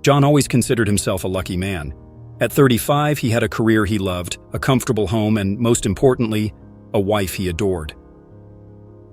John always considered himself a lucky man. At 35, he had a career he loved, a comfortable home, and most importantly, a wife he adored.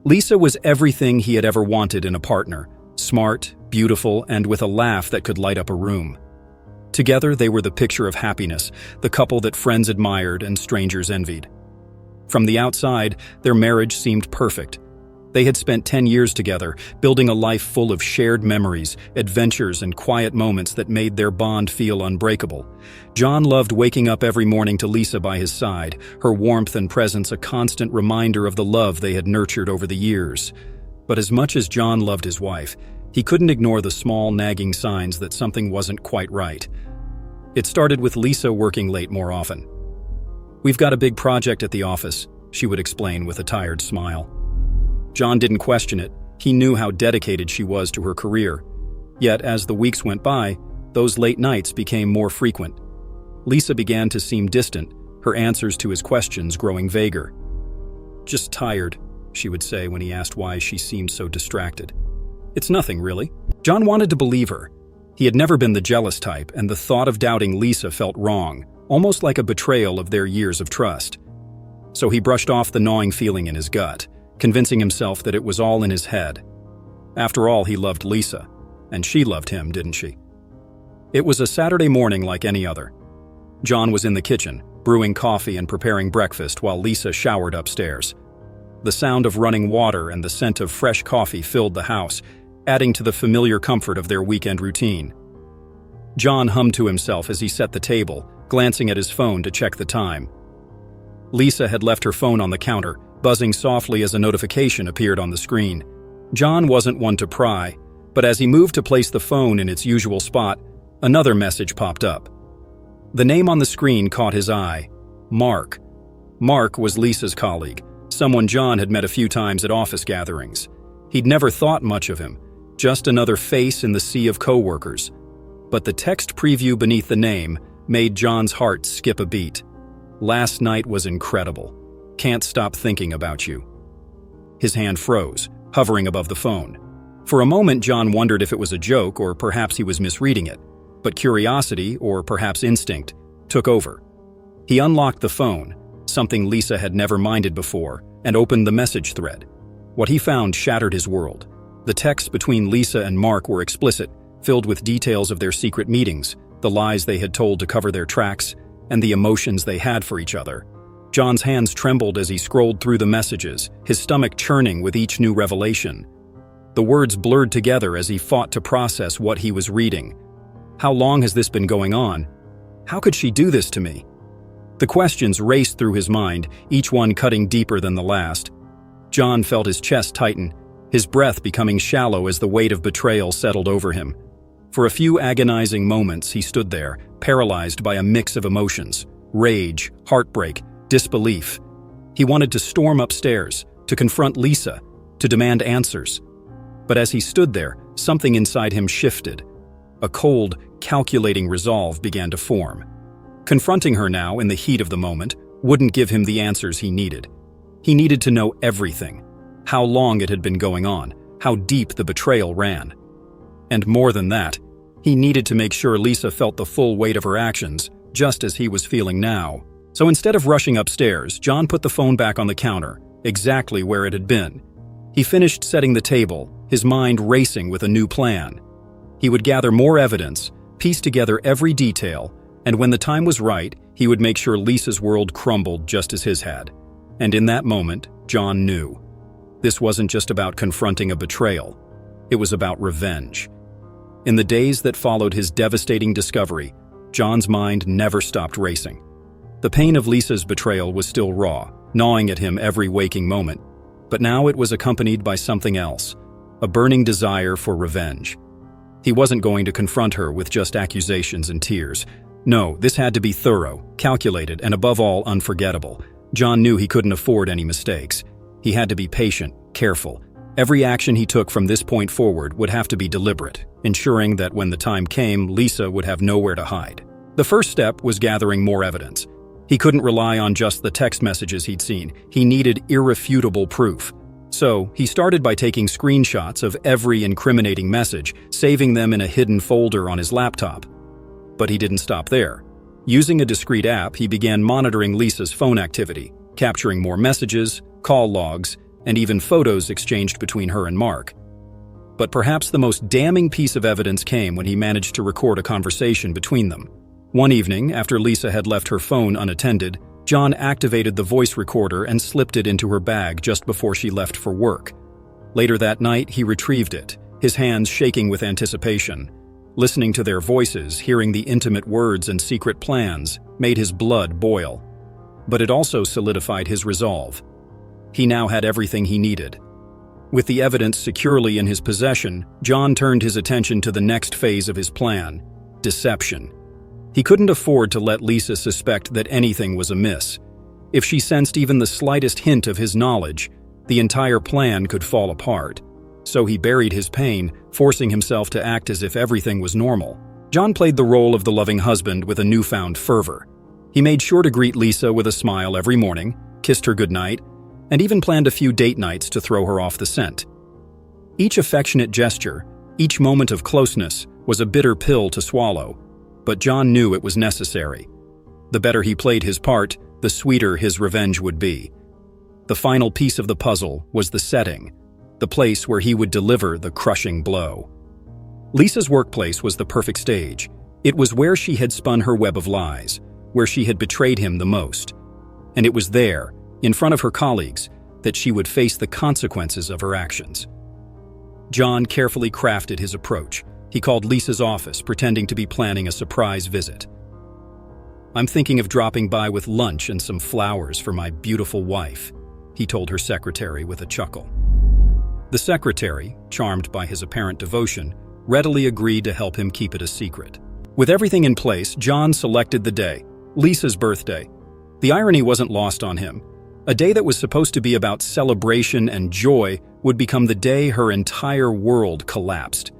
Lisa was everything he had ever wanted in a partner: smart, beautiful, and with a laugh that could light up a room. Together, they were the picture of happiness, the couple that friends admired and strangers envied. From the outside, their marriage seemed perfect. They had spent 10 years together, building a life full of shared memories, adventures, and quiet moments that made their bond feel unbreakable. John loved waking up every morning to Lisa by his side, her warmth and presence a constant reminder of the love they had nurtured over the years. But as much as John loved his wife, he couldn't ignore the small, nagging signs that something wasn't quite right. It started with Lisa working late more often. "We've got a big project at the office," she would explain with a tired smile. John didn't question it. He knew how dedicated she was to her career. Yet, as the weeks went by, those late nights became more frequent. Lisa began to seem distant, her answers to his questions growing vaguer. "Just tired," she would say when he asked why she seemed so distracted. "It's nothing, really." John wanted to believe her. He had never been the jealous type, and the thought of doubting Lisa felt wrong, almost like a betrayal of their years of trust. So he brushed off the gnawing feeling in his gut, convincing himself that it was all in his head. After all, he loved Lisa, and she loved him, didn't she? It was a Saturday morning like any other. John was in the kitchen, brewing coffee and preparing breakfast while Lisa showered upstairs. The sound of running water and the scent of fresh coffee filled the house, adding to the familiar comfort of their weekend routine. John hummed to himself as he set the table, glancing at his phone to check the time. Lisa had left her phone on the counter, buzzing softly as a notification appeared on the screen. John wasn't one to pry, but as he moved to place the phone in its usual spot, another message popped up. The name on the screen caught his eye: Mark. Mark was Lisa's colleague, someone John had met a few times at office gatherings. He'd never thought much of him, just another face in the sea of coworkers. But the text preview beneath the name made John's heart skip a beat. "Last night was incredible. Can't stop thinking about you." His hand froze, hovering above the phone. For a moment, John wondered if it was a joke or perhaps he was misreading it, but curiosity, or perhaps instinct, took over. He unlocked the phone, something Lisa had never minded before, and opened the message thread. What he found shattered his world. The texts between Lisa and Mark were explicit, filled with details of their secret meetings, the lies they had told to cover their tracks, and the emotions they had for each other. John's hands trembled as he scrolled through the messages, his stomach churning with each new revelation. The words blurred together as he fought to process what he was reading. How long has this been going on? How could she do this to me? The questions raced through his mind, each one cutting deeper than the last. John felt his chest tighten, his breath becoming shallow as the weight of betrayal settled over him. For a few agonizing moments, he stood there, paralyzed by a mix of emotions: rage, heartbreak, disbelief. He wanted to storm upstairs, to confront Lisa, to demand answers. But as he stood there, something inside him shifted. A cold, calculating resolve began to form. Confronting her now, in the heat of the moment, wouldn't give him the answers he needed. He needed to know everything: how long it had been going on, how deep the betrayal ran. And more than that, he needed to make sure Lisa felt the full weight of her actions, just as he was feeling now. So instead of rushing upstairs, John put the phone back on the counter, exactly where it had been. He finished setting the table, his mind racing with a new plan. He would gather more evidence, piece together every detail, and when the time was right, he would make sure Lisa's world crumbled just as his had. And in that moment, John knew. This wasn't just about confronting a betrayal. It was about revenge. In the days that followed his devastating discovery, John's mind never stopped racing. The pain of Lisa's betrayal was still raw, gnawing at him every waking moment. But now it was accompanied by something else, a burning desire for revenge. He wasn't going to confront her with just accusations and tears. No, this had to be thorough, calculated, and above all, unforgettable. John knew he couldn't afford any mistakes. He had to be patient, careful. Every action he took from this point forward would have to be deliberate, ensuring that when the time came, Lisa would have nowhere to hide. The first step was gathering more evidence. He couldn't rely on just the text messages he'd seen. He needed irrefutable proof. So, he started by taking screenshots of every incriminating message, saving them in a hidden folder on his laptop. But he didn't stop there. Using a discreet app, he began monitoring Lisa's phone activity, capturing more messages, call logs, and even photos exchanged between her and Mark. But perhaps the most damning piece of evidence came when he managed to record a conversation between them. One evening, after Lisa had left her phone unattended, John activated the voice recorder and slipped it into her bag just before she left for work. Later that night, he retrieved it, his hands shaking with anticipation. Listening to their voices, hearing the intimate words and secret plans, made his blood boil. But it also solidified his resolve. He now had everything he needed. With the evidence securely in his possession, John turned his attention to the next phase of his plan: deception. He couldn't afford to let Lisa suspect that anything was amiss. If she sensed even the slightest hint of his knowledge, the entire plan could fall apart. So he buried his pain, forcing himself to act as if everything was normal. John played the role of the loving husband with a newfound fervor. He made sure to greet Lisa with a smile every morning, kissed her goodnight, and even planned a few date nights to throw her off the scent. Each affectionate gesture, each moment of closeness, was a bitter pill to swallow, but John knew it was necessary. The better he played his part, the sweeter his revenge would be. The final piece of the puzzle was the setting, the place where he would deliver the crushing blow. Lisa's workplace was the perfect stage. It was where she had spun her web of lies, where she had betrayed him the most. And it was there, in front of her colleagues, that she would face the consequences of her actions. John carefully crafted his approach. He called Lisa's office, pretending to be planning a surprise visit. "I'm thinking of dropping by with lunch and some flowers for my beautiful wife," he told her secretary with a chuckle. The secretary, charmed by his apparent devotion, readily agreed to help him keep it a secret. With everything in place, John selected the day, Lisa's birthday. The irony wasn't lost on him. A day that was supposed to be about celebration and joy would become the day her entire world collapsed.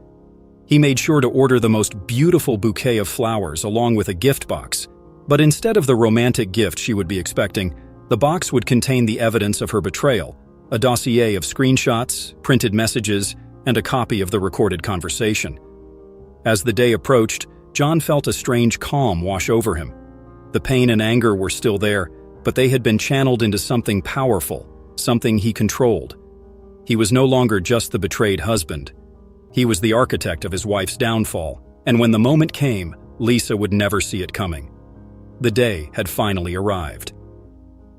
He made sure to order the most beautiful bouquet of flowers along with a gift box. But instead of the romantic gift she would be expecting, the box would contain the evidence of her betrayal, a dossier of screenshots, printed messages, and a copy of the recorded conversation. As the day approached, John felt a strange calm wash over him. The pain and anger were still there, but they had been channeled into something powerful, something he controlled. He was no longer just the betrayed husband. He was the architect of his wife's downfall, and when the moment came, Lisa would never see it coming. The day had finally arrived.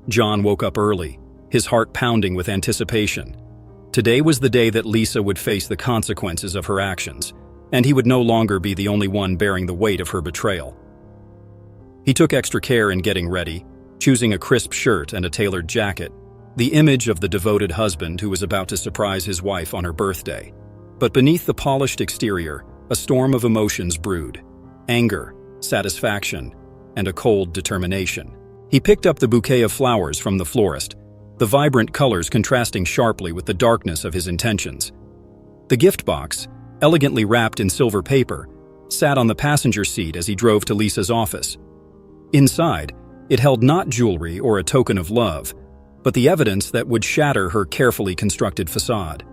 John woke up early, his heart pounding with anticipation. Today was the day that Lisa would face the consequences of her actions, and he would no longer be the only one bearing the weight of her betrayal. He took extra care in getting ready, choosing a crisp shirt and a tailored jacket, the image of the devoted husband who was about to surprise his wife on her birthday. But beneath the polished exterior, a storm of emotions brewed: anger, satisfaction, and a cold determination. He picked up the bouquet of flowers from the florist, the vibrant colors contrasting sharply with the darkness of his intentions. The gift box, elegantly wrapped in silver paper, sat on the passenger seat as he drove to Lisa's office. Inside, it held not jewelry or a token of love, but the evidence that would shatter her carefully constructed facade.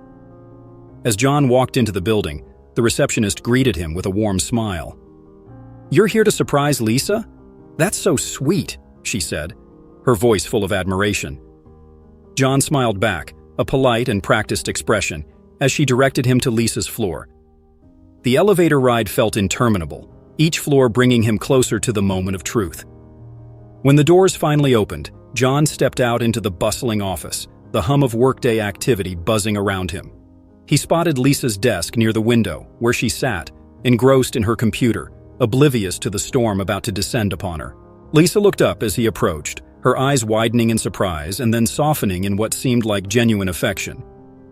As John walked into the building, the receptionist greeted him with a warm smile. "You're here to surprise Lisa? That's so sweet," she said, her voice full of admiration. John smiled back, a polite and practiced expression, as she directed him to Lisa's floor. The elevator ride felt interminable, each floor bringing him closer to the moment of truth. When the doors finally opened, John stepped out into the bustling office, the hum of workday activity buzzing around him. He spotted Lisa's desk near the window, where she sat, engrossed in her computer, oblivious to the storm about to descend upon her. Lisa looked up as he approached, her eyes widening in surprise and then softening in what seemed like genuine affection.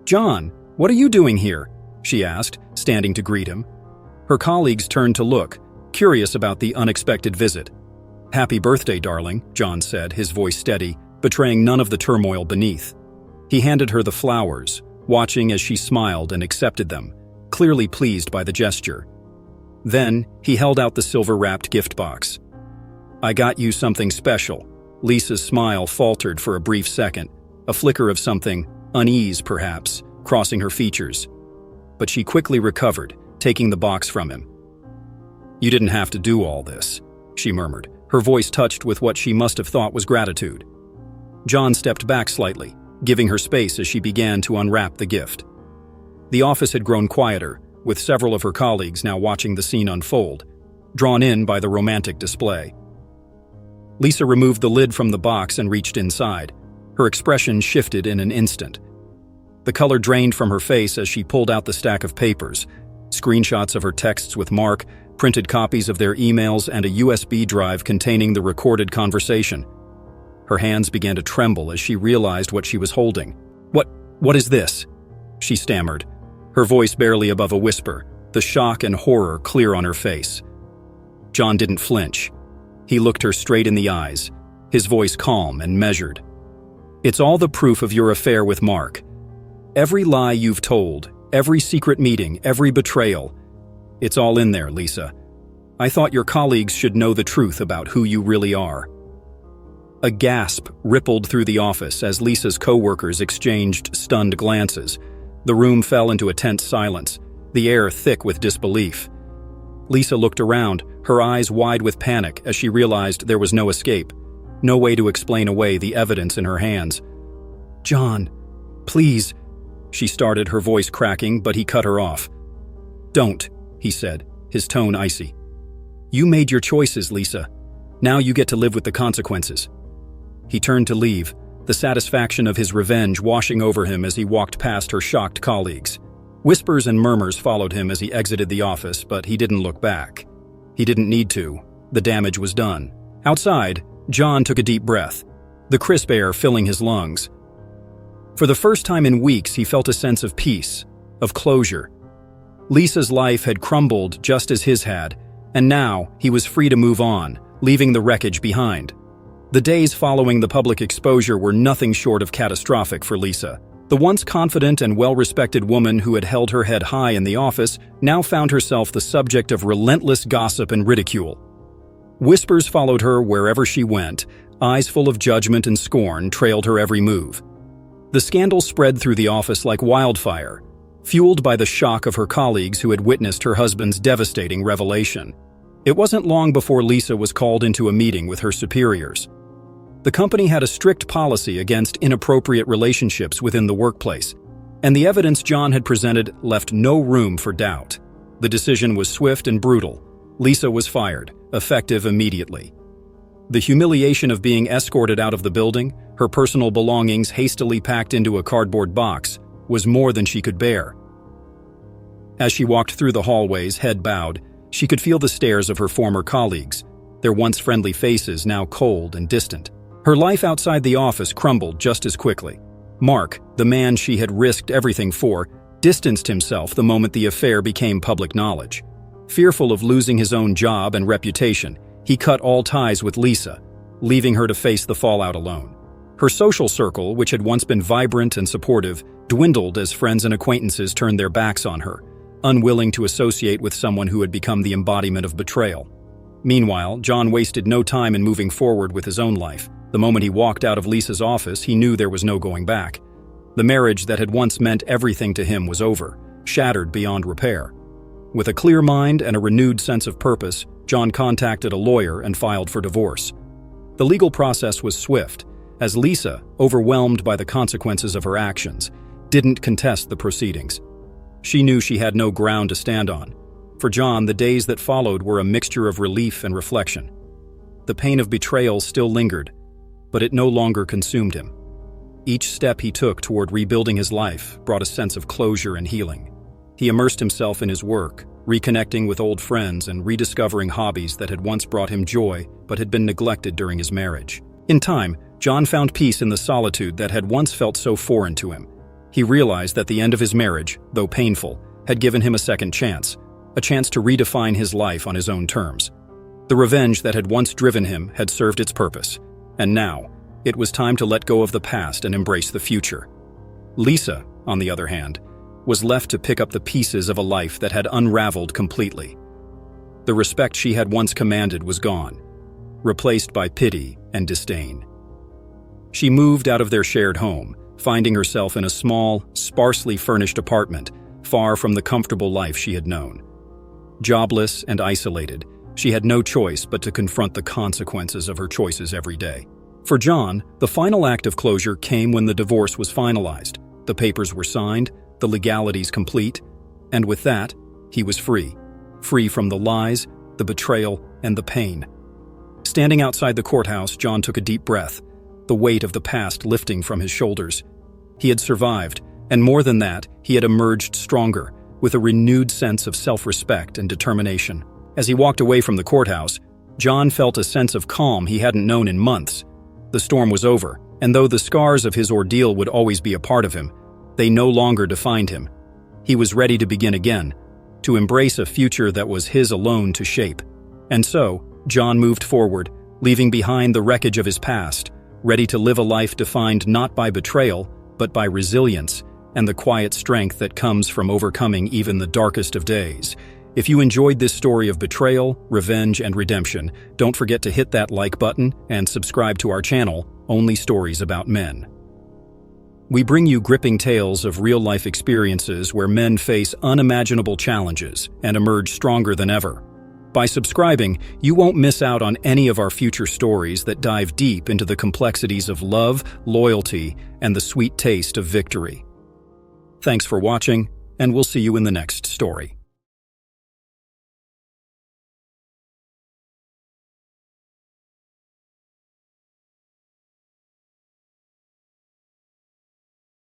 "John, what are you doing here?" she asked, standing to greet him. Her colleagues turned to look, curious about the unexpected visit. "Happy birthday, darling," John said, his voice steady, betraying none of the turmoil beneath. He handed her the flowers, watching as she smiled and accepted them, clearly pleased by the gesture. Then, he held out the silver-wrapped gift box. "I got you something special." Lisa's smile faltered for a brief second, a flicker of something unease perhaps, crossing her features. But she quickly recovered, taking the box from him. "You didn't have to do all this," she murmured, her voice touched with what she must have thought was gratitude. John stepped back slightly, giving her space as she began to unwrap the gift. The office had grown quieter, with several of her colleagues now watching the scene unfold, drawn in by the romantic display. Lisa removed the lid from the box and reached inside. Her expression shifted in an instant. The color drained from her face as she pulled out the stack of papers, screenshots of her texts with Mark, printed copies of their emails, and a USB drive containing the recorded conversation. Her hands began to tremble as she realized what she was holding. What is this?" she stammered, her voice barely above a whisper, the shock and horror clear on her face. John didn't flinch. He looked her straight in the eyes, his voice calm and measured. "It's all the proof of your affair with Mark. Every lie you've told, every secret meeting, every betrayal. It's all in there, Lisa. I thought your colleagues should know the truth about who you really are." A gasp rippled through the office as Lisa's coworkers exchanged stunned glances. The room fell into a tense silence, the air thick with disbelief. Lisa looked around, her eyes wide with panic as she realized there was no escape, no way to explain away the evidence in her hands. "John, please," she started, her voice cracking, but he cut her off. "Don't," he said, his tone icy. "You made your choices, Lisa. Now you get to live with the consequences." He turned to leave, the satisfaction of his revenge washing over him as he walked past her shocked colleagues. Whispers and murmurs followed him as he exited the office, but he didn't look back. He didn't need to. The damage was done. Outside, John took a deep breath, the crisp air filling his lungs. For the first time in weeks, he felt a sense of peace, of closure. Lisa's life had crumbled just as his had, and now he was free to move on, leaving the wreckage behind. The days following the public exposure were nothing short of catastrophic for Lisa. The once confident and well-respected woman who had held her head high in the office now found herself the subject of relentless gossip and ridicule. Whispers followed her wherever she went, eyes full of judgment and scorn trailed her every move. The scandal spread through the office like wildfire, fueled by the shock of her colleagues who had witnessed her husband's devastating revelation. It wasn't long before Lisa was called into a meeting with her superiors. The company had a strict policy against inappropriate relationships within the workplace, and the evidence John had presented left no room for doubt. The decision was swift and brutal. Lisa was fired, effective immediately. The humiliation of being escorted out of the building, her personal belongings hastily packed into a cardboard box, was more than she could bear. As she walked through the hallways, head bowed, she could feel the stares of her former colleagues, their once friendly faces now cold and distant. Her life outside the office crumbled just as quickly. Mark, the man she had risked everything for, distanced himself the moment the affair became public knowledge. Fearful of losing his own job and reputation, he cut all ties with Lisa, leaving her to face the fallout alone. Her social circle, which had once been vibrant and supportive, dwindled as friends and acquaintances turned their backs on her, unwilling to associate with someone who had become the embodiment of betrayal. Meanwhile, John wasted no time in moving forward with his own life. The moment he walked out of Lisa's office, he knew there was no going back. The marriage that had once meant everything to him was over, shattered beyond repair. With a clear mind and a renewed sense of purpose, John contacted a lawyer and filed for divorce. The legal process was swift, as Lisa, overwhelmed by the consequences of her actions, didn't contest the proceedings. She knew she had no ground to stand on. For John, the days that followed were a mixture of relief and reflection. The pain of betrayal still lingered, but it no longer consumed him. Each step he took toward rebuilding his life brought a sense of closure and healing. He immersed himself in his work, reconnecting with old friends and rediscovering hobbies that had once brought him joy but had been neglected during his marriage. In time, John found peace in the solitude that had once felt so foreign to him. He realized that the end of his marriage, though painful, had given him a second chance, a chance to redefine his life on his own terms. The revenge that had once driven him had served its purpose, and now, it was time to let go of the past and embrace the future. Lisa, on the other hand, was left to pick up the pieces of a life that had unraveled completely. The respect she had once commanded was gone, replaced by pity and disdain. She moved out of their shared home, finding herself in a small, sparsely furnished apartment, far from the comfortable life she had known. Jobless and isolated, she had no choice but to confront the consequences of her choices every day. For John, the final act of closure came when the divorce was finalized. The papers were signed, the legalities complete, and with that, he was free. Free from the lies, the betrayal, and the pain. Standing outside the courthouse, John took a deep breath, the weight of the past lifting from his shoulders. He had survived, and more than that, he had emerged stronger, with a renewed sense of self-respect and determination. As he walked away from the courthouse, John felt a sense of calm he hadn't known in months. The storm was over, and though the scars of his ordeal would always be a part of him, they no longer defined him. He was ready to begin again, to embrace a future that was his alone to shape. And so, John moved forward, leaving behind the wreckage of his past, ready to live a life defined not by betrayal, but by resilience and the quiet strength that comes from overcoming even the darkest of days. If you enjoyed this story of betrayal, revenge, and redemption, don't forget to hit that like button and subscribe to our channel, Only Stories About Men. We bring you gripping tales of real-life experiences where men face unimaginable challenges and emerge stronger than ever. By subscribing, you won't miss out on any of our future stories that dive deep into the complexities of love, loyalty, and the sweet taste of victory. Thanks for watching, and we'll see you in the next story.